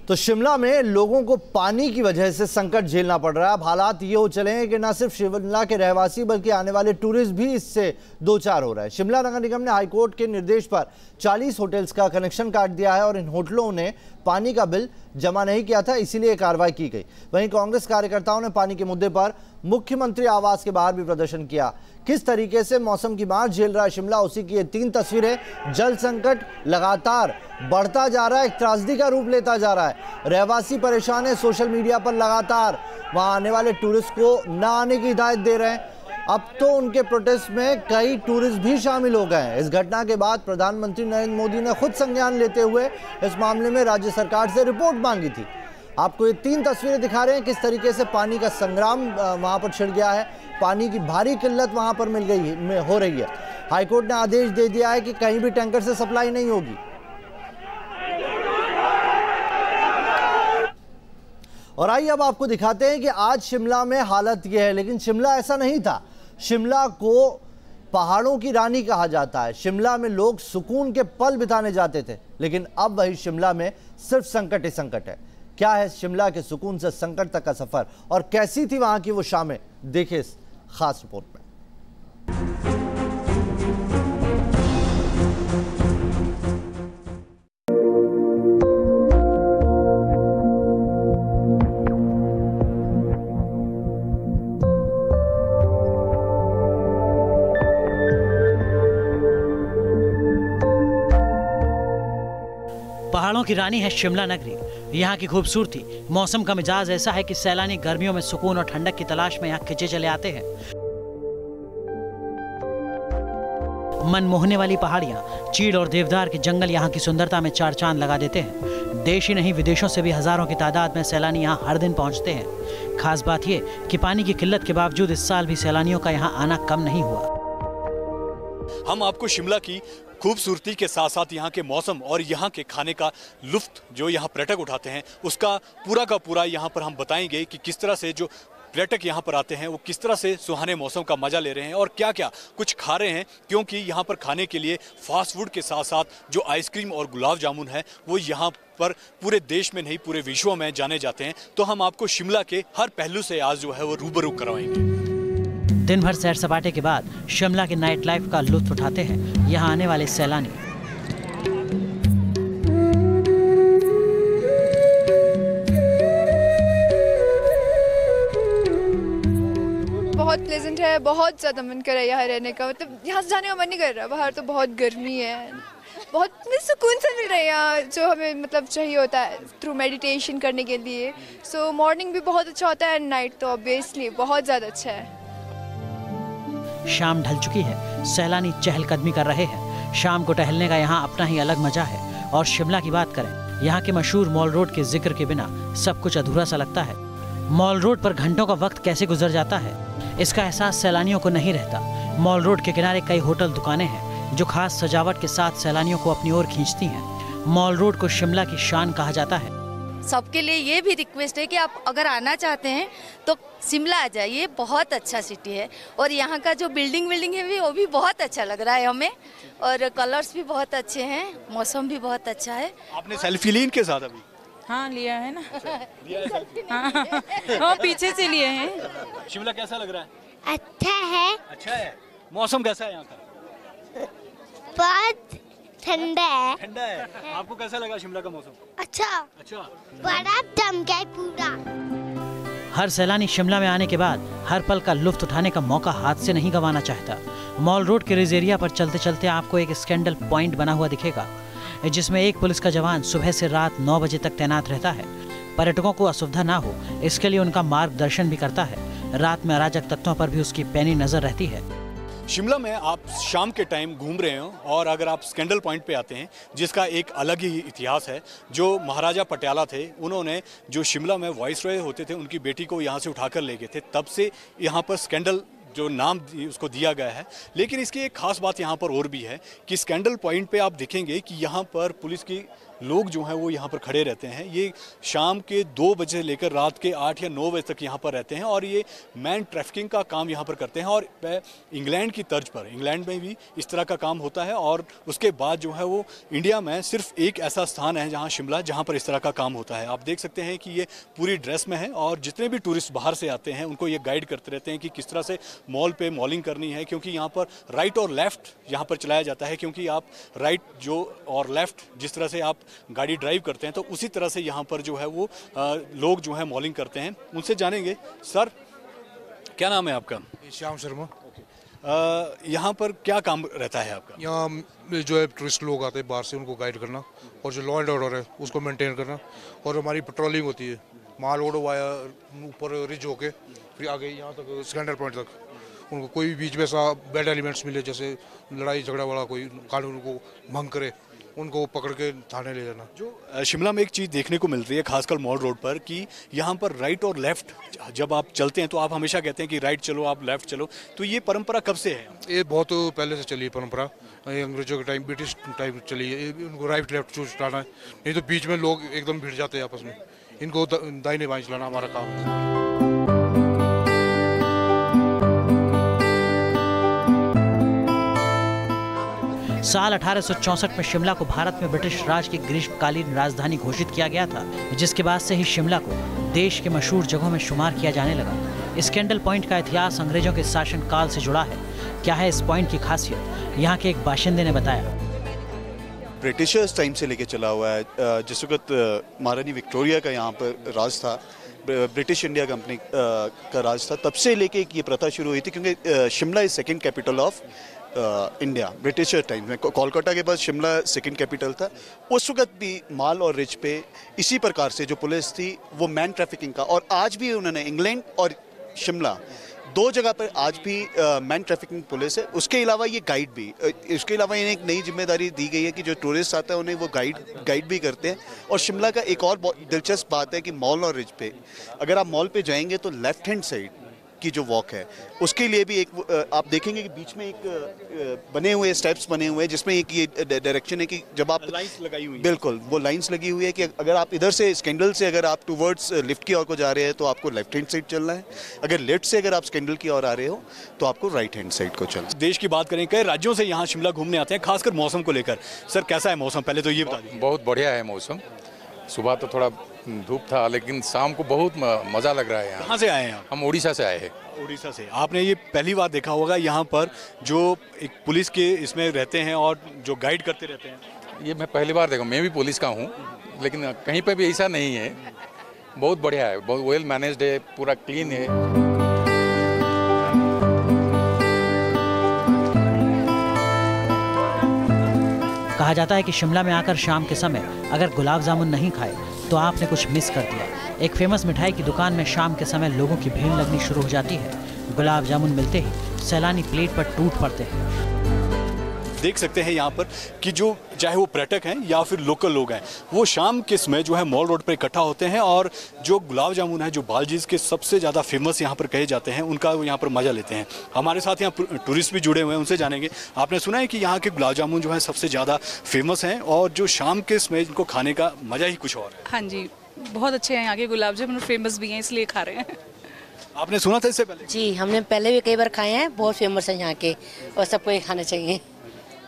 तो शिमला में लोगों को पानी की वजह से संकट झेलना पड़ रहा है। अब हालात ये हो चले हैं कि न सिर्फ शिमला के रहवासी बल्कि आने वाले टूरिस्ट भी इससे दो चार हो रहे हैं। शिमला नगर निगम ने हाईकोर्ट के निर्देश पर 40 होटल्स का कनेक्शन काट दिया है और इन होटलों ने पानी का बिल जमा नहीं किया था, इसीलिए कार्रवाई की गई। वहीं कांग्रेस कार्यकर्ताओं ने पानी के मुद्दे पर मुख्यमंत्री आवास के बाहर भी प्रदर्शन किया। किस तरीके से मौसम की मार झेल रहा है शिमला, उसी की ये 3 तस्वीरें। जल संकट लगातार बढ़ता जा रहा है, एक त्रासदी का रूप लेता जा रहा है। रहवासी परेशान है, सोशल मीडिया पर लगातार वहां आने वाले टूरिस्ट को न आने की हिदायत दे रहे हैं। अब तो उनके प्रोटेस्ट में कई टूरिस्ट भी शामिल हो गए हैं। इस घटना के बाद प्रधानमंत्री नरेंद्र मोदी ने खुद संज्ञान लेते हुए इस मामले में राज्य सरकार से रिपोर्ट मांगी थी। आपको ये 3 तस्वीरें दिखा रहे हैं किस तरीके से पानी का संग्राम वहां पर छिड़ गया है। पानी की भारी किल्लत वहां पर हो रही है। हाईकोर्ट ने आदेश दे दिया है कि कहीं भी टैंकर से सप्लाई नहीं होगी। और आइए अब आपको दिखाते हैं कि आज शिमला में हालत यह है, लेकिन शिमला ऐसा नहीं था। शिमला को पहाड़ों की रानी कहा जाता है। शिमला में लोग सुकून के पल बिताने जाते थे, लेकिन अब वही शिमला में सिर्फ संकट ही संकट है। क्या है शिमला के सुकून से संकट तक का सफर और कैसी थी वहां की वो शामें, देखिए इस खास रिपोर्ट में। पहाड़ों की रानी है शिमला नगरी। यहाँ की खूबसूरती, मौसम का मिजाज ऐसा है कि सैलानी गर्मियों में सुकून और ठंडक की तलाश में यहाँ खिंचे चले आते हैं। मन मोहने वाली पहाड़ियाँ, चीड़ और देवदार के जंगल यहाँ की सुंदरता में 4 चांद लगा देते हैं। देश ही नहीं विदेशों से भी हजारों की तादाद में सैलानी यहाँ हर दिन पहुँचते हैं। खास बात ये कि पानी की किल्लत के बावजूद इस साल भी सैलानियों का यहाँ आना कम नहीं हुआ। हम आपको शिमला की खूबसूरती के साथ साथ यहाँ के मौसम और यहाँ के खाने का लुत्फ जो यहाँ पर्यटक उठाते हैं उसका पूरा का पूरा यहाँ पर हम बताएंगे कि किस तरह से जो पर्यटक यहाँ पर आते हैं वो किस तरह से सुहाने मौसम का मजा ले रहे हैं और क्या क्या कुछ खा रहे हैं, क्योंकि यहाँ पर खाने के लिए फास्ट फूड के साथ साथ जो आइसक्रीम और गुलाब जामुन है वो यहाँ पर पूरे देश में नहीं पूरे विश्व में जाने जाते हैं। तो हम आपको शिमला के हर पहलू से आज जो है वो रूबरू करवाएंगे। दिन भर सैर सपाटे के बाद शिमला के नाइट लाइफ का लुत्फ उठाते हैं यहाँ आने वाले सैलानी। बहुत प्लेजेंट है, बहुत ज़्यादा मन कर रहा है यहाँ रहने का। मतलब यहाँ से जाने का मन नहीं कर रहा, बाहर तो बहुत गर्मी है। बहुत सुकून से मिल रहा है यहाँ, जो हमें मतलब चाहिए होता है थ्रू मेडिटेशन करने के लिए। सो मॉर्निंग भी बहुत अच्छा होता है एंड नाइट तो ऑब्वियसली बहुत ज़्यादा अच्छा है। शाम ढल चुकी है, सैलानी चहलकदमी कर रहे हैं। शाम को टहलने का यहाँ अपना ही अलग मजा है। और शिमला की बात करें, यहाँ के मशहूर मॉल रोड के जिक्र के बिना सब कुछ अधूरा सा लगता है। मॉल रोड पर घंटों का वक्त कैसे गुजर जाता है, इसका एहसास सैलानियों को नहीं रहता। मॉल रोड के किनारे कई होटल दुकानें हैं जो खास सजावट के साथ सैलानियों को अपनी ओर खींचती हैं। मॉल रोड को शिमला की शान कहा जाता है। सबके लिए ये भी रिक्वेस्ट है कि आप अगर आना चाहते हैं तो शिमला आ जाइए, बहुत अच्छा सिटी है। और यहाँ का जो बिल्डिंग है वो भी बहुत अच्छा लग रहा है हमें, और कलर्स भी बहुत अच्छे हैं, मौसम भी बहुत अच्छा है। आपने सेल्फी ली इनके साथ अभी? हाँ लिया है ना। हाँ पीछे से लिए हैं। शिमला कैसा लग रहा है? अच्छा है। अच्छा है। मौसम कैसा है यहाँ का? बहुत ठंडा है। ठंडा है। आपको कैसा लगा शिमला का मौसम? अच्छा बड़ा चमका है पूरा। हर सैलानी शिमला में आने के बाद हर पल का लुत्फ उठाने का मौका हाथ से नहीं गंवाना चाहता। मॉल रोड के रिज एरिया पर चलते चलते आपको एक स्कैंडल पॉइंट बना हुआ दिखेगा, जिसमें एक पुलिस का जवान सुबह से रात 9 बजे तक तैनात रहता है। पर्यटकों को असुविधा ना हो इसके लिए उनका मार्गदर्शन भी करता है। रात में अराजक तत्वों पर भी उसकी पैनी नजर रहती है। शिमला में आप शाम के टाइम घूम रहे हो और अगर आप स्कैंडल पॉइंट पे आते हैं जिसका एक अलग ही इतिहास है। जो महाराजा पटियाला थे, उन्होंने जो शिमला में वाइसरॉय होते थे उनकी बेटी को यहाँ से उठाकर ले गए थे, तब से यहाँ पर स्कैंडल जो नाम उसको दिया गया है। लेकिन इसकी एक खास बात यहाँ पर और भी है कि स्कैंडल पॉइंट पे आप देखेंगे कि यहाँ पर पुलिस की लोग जो हैं वो यहाँ पर खड़े रहते हैं। ये शाम के 2 बजे से लेकर रात के 8 या 9 बजे तक यहाँ पर रहते हैं और ये मैन ट्रैफिकिंग का काम यहाँ पर करते हैं। और इंग्लैंड की तर्ज पर इंग्लैंड में भी इस तरह का काम होता है और उसके बाद जो है वो इंडिया में सिर्फ एक ऐसा स्थान है जहाँ शिमला, जहाँ पर इस तरह का काम होता है। आप देख सकते हैं कि ये पूरी ड्रेस में है और जितने भी टूरिस्ट बाहर से आते हैं उनको ये गाइड करते रहते हैं कि किस तरह से मॉल पे मॉलिंग करनी है, क्योंकि यहाँ पर राइट और लेफ्ट यहाँ पर चलाया जाता है। क्योंकि आप राइट जो और लेफ्ट जिस तरह से आप गाड़ी ड्राइव करते हैं तो उसी तरह से यहाँ पर जो है वो लोग जो है मॉलिंग करते हैं। उनसे जानेंगे। सर, क्या नाम है आपका? श्याम शर्मा। यहाँ पर क्या काम रहता है आपका? यहाँ जो है टूरिस्ट लोग आते हैं बाहर से, उनको गाइड करना और जो लॉ एंड ऑर्डर है उसको मेंटेन करना। और हमारी पेट्रोलिंग होती है माल रोड वाया ऊपर रिज होके फिर आगे यहाँ तक स्कैंडल पॉइंट तक। उनको कोई भी बीच में ऐसा बैड एलिमेंट्स मिले, जैसे लड़ाई झगड़ा वाला कोई कानून को भंग करे, उनको पकड़ के थाने ले जाना। जो शिमला में एक चीज़ देखने को मिल रही है खासकर मॉल रोड पर कि यहाँ पर राइट और लेफ्ट जब आप चलते हैं तो आप हमेशा कहते हैं कि राइट चलो, आप लेफ्ट चलो। तो ये परंपरा कब से है? ये बहुत पहले से चली है परंपरा, अंग्रेजों के टाइम, ब्रिटिश टाइम चली है। उनको राइट लेफ्ट चूज चलाना है, नहीं तो बीच में लोग एकदम भिड़ जाते हैं आपस में। इनको दाहिने बाएं चलाना हमारा काम है। साल 1864 में शिमला को भारत में ब्रिटिश राज की ग्रीष्मकालीन राजधानी घोषित किया गया था, जिसके बाद से ही शिमला को देश के मशहूर जगहों में शुमार किया जाने लगा। स्कैंडल पॉइंट का इतिहास अंग्रेजों के शासनकाल से जुड़ा है। क्या है इस पॉइंट की खासियत, यहाँ के एक बाशिंदे ने बताया। ब्रिटिशर्स टाइम से लेके चला हुआ है। जिस वक्त महारानी विक्टोरिया का यहाँ पर राज था, ब्रिटिश इंडिया कंपनी का राज था, तब से लेके ये प्रथा शुरू हुई थी। क्योंकि Shimla is second capital of India britisher time में। कोलकाता के बाद शिमला सेकंड कैपिटल था। उस वक्त भी माल और रिच पे इसी प्रकार से जो पुलिस थी वो मैन ट्रैफिकिंग का, और आज भी उन्होंने इंग्लैंड और शिमला 2 जगह पर आज भी मैन ट्रैफिकिंग पुलिस है। उसके अलावा ये गाइड भी, इसके अलावा इन्हें एक नई जिम्मेदारी दी गई है कि जो टूरिस्ट आता है उन्हें वो गाइड भी करते हैं। और शिमला का एक और दिलचस्प बात है कि मॉल और रिज पे अगर आप मॉल पे जाएंगे तो लेफ्ट हैंड साइड की जो वॉक है उसके लिए भी एक आप देखेंगे कि बीच में एक बने हुए स्टेप्स बने हुए हैं, जिसमें एक ये डायरेक्शन है कि जब आप लाइंस लगाई हुई है। बिल्कुल, वो लाइंस लगी हुई है कि अगर आप इधर से स्कैंडल से अगर आप टूवर्ड्स लिफ्ट की ओर को जा रहे हैं तो आपको लेफ्ट हैंड साइड चलना है। अगर लेफ्ट से अगर आप स्कैंडल की ओर आ रहे हो तो आपको राइट हैंड साइड को चलना। देश की बात करें, कई राज्यों से यहाँ शिमला घूमने आते हैं, खासकर मौसम को लेकर। सर, कैसा है मौसम, पहले तो ये बता दीजिए। बहुत बढ़िया है मौसम। सुबह तो थोड़ा धूप था, लेकिन शाम को बहुत मज़ा लग रहा है यहाँ। कहाँ से आए हैं? हम उड़ीसा से आए हैं। उड़ीसा से। आपने ये पहली बार देखा होगा यहाँ पर जो एक पुलिस के इसमें रहते हैं और जो गाइड करते रहते हैं? ये मैं पहली बार देखा। मैं भी पुलिस का हूँ, लेकिन कहीं पे भी ऐसा नहीं है। बहुत बढ़िया है, बहुत वेल मैनेज्ड है, पूरा क्लीन है। कहा जाता है कि शिमला में आकर शाम के समय अगर गुलाब जामुन नहीं खाए तो आपने कुछ मिस कर दिया। एक फेमस मिठाई की दुकान में शाम के समय लोगों की भीड़ लगनी शुरू हो जाती है। गुलाब जामुन मिलते ही सैलानी प्लेट पर टूट पड़ते हैं। देख सकते हैं यहाँ पर कि जो चाहे वो पर्यटक हैं या फिर लोकल लोग हैं, वो शाम के समय जो है मॉल रोड पर इकट्ठा होते हैं और जो गुलाब जामुन है, जो बालजीज के सबसे ज़्यादा फेमस यहाँ पर कहे जाते हैं, उनका वो यहाँ पर मज़ा लेते हैं। हमारे साथ यहाँ टूरिस्ट भी जुड़े हुए हैं, उनसे जानेंगे। आपने सुना है कि यहाँ के गुलाब जामुन जो है सबसे ज़्यादा फेमस हैं और जो शाम के समय इनको खाने का मज़ा ही कुछ और है। हाँ जी, बहुत अच्छे हैं यहाँ के गुलाब जामुन, फेमस भी हैं इसलिए खा रहे हैं। आपने सुना था इससे पहले? जी, हमने पहले भी कई बार खाए हैं, बहुत फेमस है यहाँ के और सबको ये खाना चाहिए।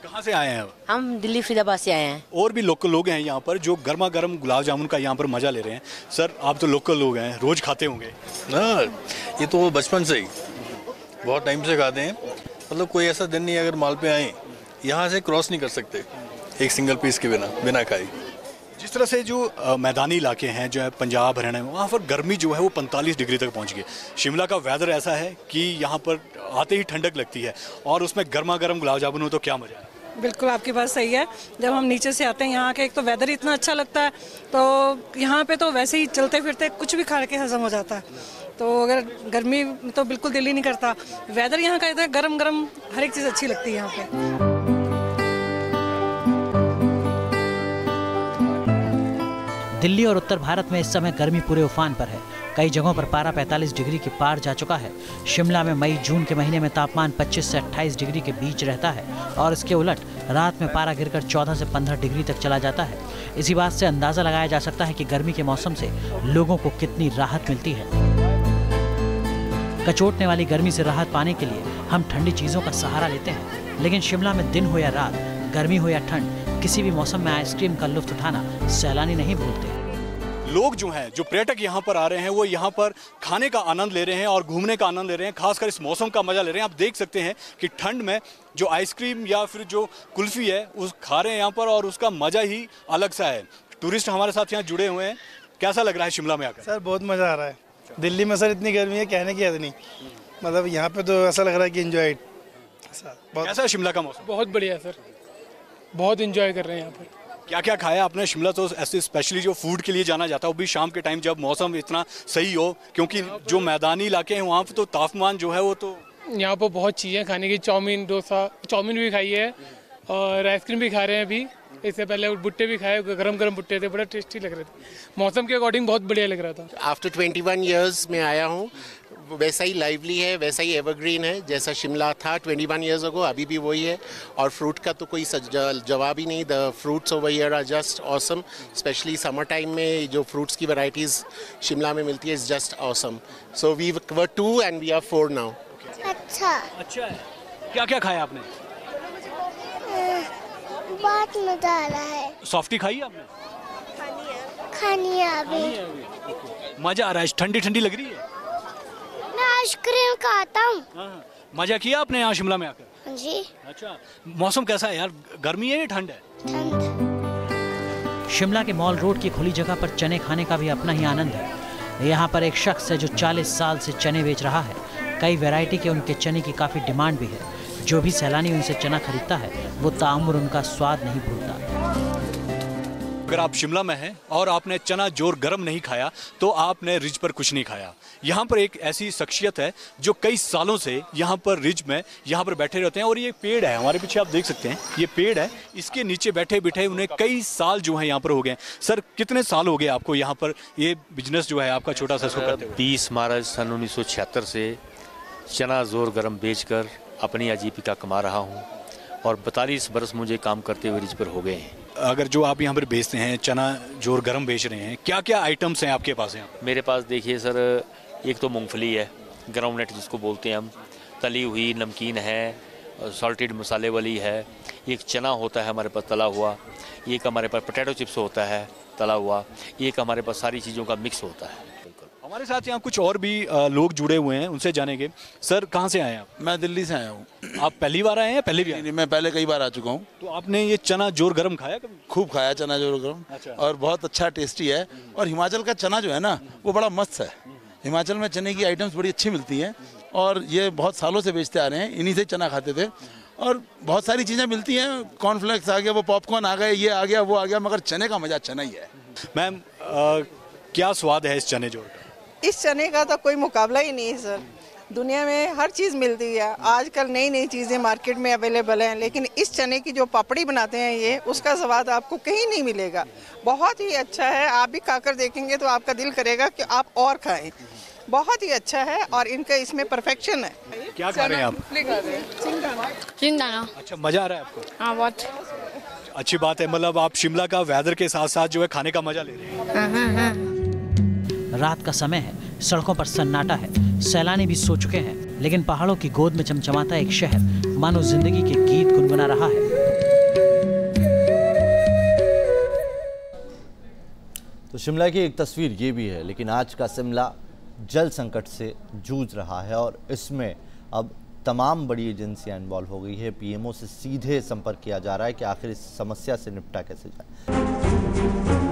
कहाँ से आए हैं? हम दिल्ली फरीदाबाद से आए हैं। और भी लोकल लोग हैं यहाँ पर जो गर्मा गर्म गुलाब जामुन का यहाँ पर मज़ा ले रहे हैं। सर, आप तो लोकल लोग हैं, रोज़ खाते होंगे? हाँ, ये तो बचपन से ही बहुत टाइम से खाते हैं। मतलब कोई ऐसा दिन नहीं अगर माल पे आए यहाँ से क्रॉस नहीं कर सकते एक सिंगल पीस के बिना खाए। जिस तरह से जो मैदानी इलाके हैं जो है पंजाब हरियाणा में, वहाँ पर गर्मी जो है वो 45 डिग्री तक पहुँच गई। शिमला का वेदर ऐसा है कि यहाँ पर आते ही ठंडक लगती है और उसमें गर्मा गर्म गुलाब जामुन हो तो क्या मज़ा है। बिल्कुल आपकी बात सही है। जब हम नीचे से आते हैं यहाँ के, एक तो वेदर इतना अच्छा लगता है, तो यहाँ पे तो वैसे ही चलते फिरते कुछ भी खा के हजम हो जाता है। तो अगर गर्मी में तो बिल्कुल दिल ही नहीं करता। वेदर यहाँ का इतना गरम गरम, हर एक चीज़ अच्छी लगती है यहाँ पे। दिल्ली और उत्तर भारत में इस समय गर्मी पूरे उफान पर है। कई जगहों पर पारा 45 डिग्री के पार जा चुका है। शिमला में मई जून के महीने में तापमान 25 से 28 डिग्री के बीच रहता है और इसके उलट रात में पारा गिरकर 14 से 15 डिग्री तक चला जाता है। इसी बात से अंदाजा लगाया जा सकता है कि गर्मी के मौसम से लोगों को कितनी राहत मिलती है। कचोटने वाली गर्मी से राहत पाने के लिए हम ठंडी चीजों का सहारा लेते हैं, लेकिन शिमला में दिन हो या रात, गर्मी हो या ठंड, किसी भी मौसम में आइसक्रीम का लुत्फ उठाना सैलानी नहीं भूलते। लोग जो हैं, जो पर्यटक यहाँ पर आ रहे हैं, वो यहाँ पर खाने का आनंद ले रहे हैं और घूमने का आनंद ले रहे हैं, खासकर इस मौसम का मजा ले रहे हैं। आप देख सकते हैं कि ठंड में जो आइसक्रीम या फिर जो कुल्फी है उस खा रहे हैं यहाँ पर और उसका मजा ही अलग सा है। टूरिस्ट हमारे साथ यहाँ जुड़े हुए हैं। कैसा लग रहा है शिमला में आकर? सर बहुत मज़ा आ रहा है। दिल्ली में सर इतनी गर्मी है, कहने की हद नहीं। मतलब यहाँ पे तो ऐसा लग रहा है कि एंजॉय। कैसा है शिमला का मौसम? बहुत बढ़िया सर, बहुत एंजॉय कर रहे हैं यहाँ पर। क्या क्या खाया आपने? शिमला तो ऐसे स्पेशली जो फूड के लिए जाना जाता है, वो भी शाम के टाइम जब मौसम इतना सही हो, क्योंकि जो मैदानी इलाके हैं वहाँ पर तो तापमान जो है वो तो यहाँ पर बहुत चीज़ें खाने की, चाउमीन, डोसा, चाउमीन भी खाई है और आइसक्रीम भी खा रहे हैं अभी। इससे पहले भुट्टे भी खाए, गरम गरम भुट्टे थे, बड़ा टेस्टी लग रहे थे। मौसम के अकॉर्डिंग बहुत बढ़िया लग रहा था। आफ्टर 21 इयर्स में आया हूँ, वैसा ही लाइवली है, वैसा ही एवरग्रीन है जैसा शिमला था 21 इयर्स अगो, अभी भी वही है। और फ्रूट का तो कोई जवाब ही नहीं। The fruits over here are just awesome, specially summer time में जो फ्रूट्स की वैरायटीज़ शिमला में मिलती है is just awesome. So we were 2 and we are 4 now. अच्छा है। क्या क्या खाया आपने? बहुत मजा आ रहा है। सॉफ्टी खाई आपने? खानी है अभी। मजा आ रहा है, ठंडी ठंडी लग रही है। मैं आइसक्रीम खाता हूँ। मजा किया आपने यहाँ शिमला में आकर? जी। अच्छा, मौसम कैसा है यार? गर्मी है या ठंड है? शिमला के मॉल रोड की खुली जगह पर चने खाने का भी अपना ही आनंद है। यहाँ पर एक शख्स है जो 40 साल से चने बेच रहा है। कई वैरायटी के उनके चने की काफ़ी डिमांड भी है। जो भी सैलानी उनसे चना खरीदता है वो ताउम्र उनका स्वाद नहीं भूलता। अगर आप शिमला में हैं और आपने चना जोर गरम नहीं खाया तो आपने रिज पर कुछ नहीं खाया। यहाँ पर एक ऐसी शख्सियत है जो कई सालों से यहाँ पर रिज में यहाँ पर बैठे रहते हैं और ये पेड़ है हमारे पीछे, आप देख सकते हैं ये पेड़ है, इसके नीचे बैठे बैठे उन्हें कई साल जो है यहाँ पर हो गए। सर कितने साल हो गए आपको यहाँ पर ये बिजनेस जो है आपका छोटा सा शुरू करते हुए? 20 मार्च सन 1976 से चना जोर गरम बेचकर अपनी आजीविका कमा रहा हूँ और 42 बरस मुझे काम करते हुए रिज पर हो गए हैं। अगर जो आप यहाँ पर बेचते हैं, चना जोर गरम बेच रहे हैं, क्या क्या आइटम्स हैं आपके पास यहाँ? मेरे पास देखिए सर, एक तो मूंगफली है, ग्राउंडनट जिसको बोलते हैं हम, तली हुई नमकीन है, सॉल्टेड मसाले वाली है, एक चना होता है हमारे पास तला हुआ, एक हमारे पास पोटैटो चिप्स होता है तला हुआ, एक हमारे पास सारी चीज़ों का मिक्स होता है। हमारे साथ यहाँ कुछ और भी लोग जुड़े हुए हैं, उनसे जानेंगे। सर कहाँ से आए आप? मैं दिल्ली से आया हूँ। आप पहली बार आए हैं? पहले भी आए? नहीं, मैं पहले कई बार आ चुका हूँ। तो आपने ये चना जोर गरम खाया कभी? खूब खाया चना जोर गरम। अच्छा। और बहुत अच्छा टेस्टी है। और हिमाचल का चना जो है ना वो बड़ा मस्त है। हिमाचल में चने की आइटम्स बड़ी अच्छी मिलती हैं और ये बहुत सालों से बेचते आ रहे हैं, इन्हीं से चना खाते थे। और बहुत सारी चीज़ें मिलती हैं, कॉर्नफ्लेक्स आ गया, वो पॉपकॉर्न आ गए, ये आ गया, वो आ गया, मगर चने का मजा चना ही है। मैम क्या स्वाद है इस चने जोर का? इस चने का तो कोई मुकाबला ही नहीं है सर। दुनिया में हर चीज़ मिलती है, आजकल नई नई चीज़ें मार्केट में अवेलेबल हैं, लेकिन इस चने की जो पापड़ी बनाते हैं ये, उसका स्वाद आपको कहीं नहीं मिलेगा। बहुत ही अच्छा है, आप भी खाकर देखेंगे तो आपका दिल करेगा कि आप और खाएं। बहुत ही अच्छा है और इनका इसमें परफेक्शन है। क्या खा रहे हैं आप? सिंगदाना। अच्छा, मजा आ रहा है आपको? हाँ बहुत अच्छी बात है। मतलब आप शिमला का वेदर के साथ साथ जो है खाने का मजा ले रहे हैं। रात का समय है, सड़कों पर सन्नाटा है, सैलानी भी सो चुके हैं, लेकिन पहाड़ों की गोद में चमचमाता एक शहर मानो जिंदगी के गीत गुनगुना रहा है। तो शिमला की एक तस्वीर ये भी है, लेकिन आज का शिमला जल संकट से जूझ रहा है और इसमें अब तमाम बड़ी एजेंसियां इन्वॉल्व हो गई है। पीएमओ से सीधे संपर्क किया जा रहा है कि आखिर इस समस्या से निपटा कैसे जाए।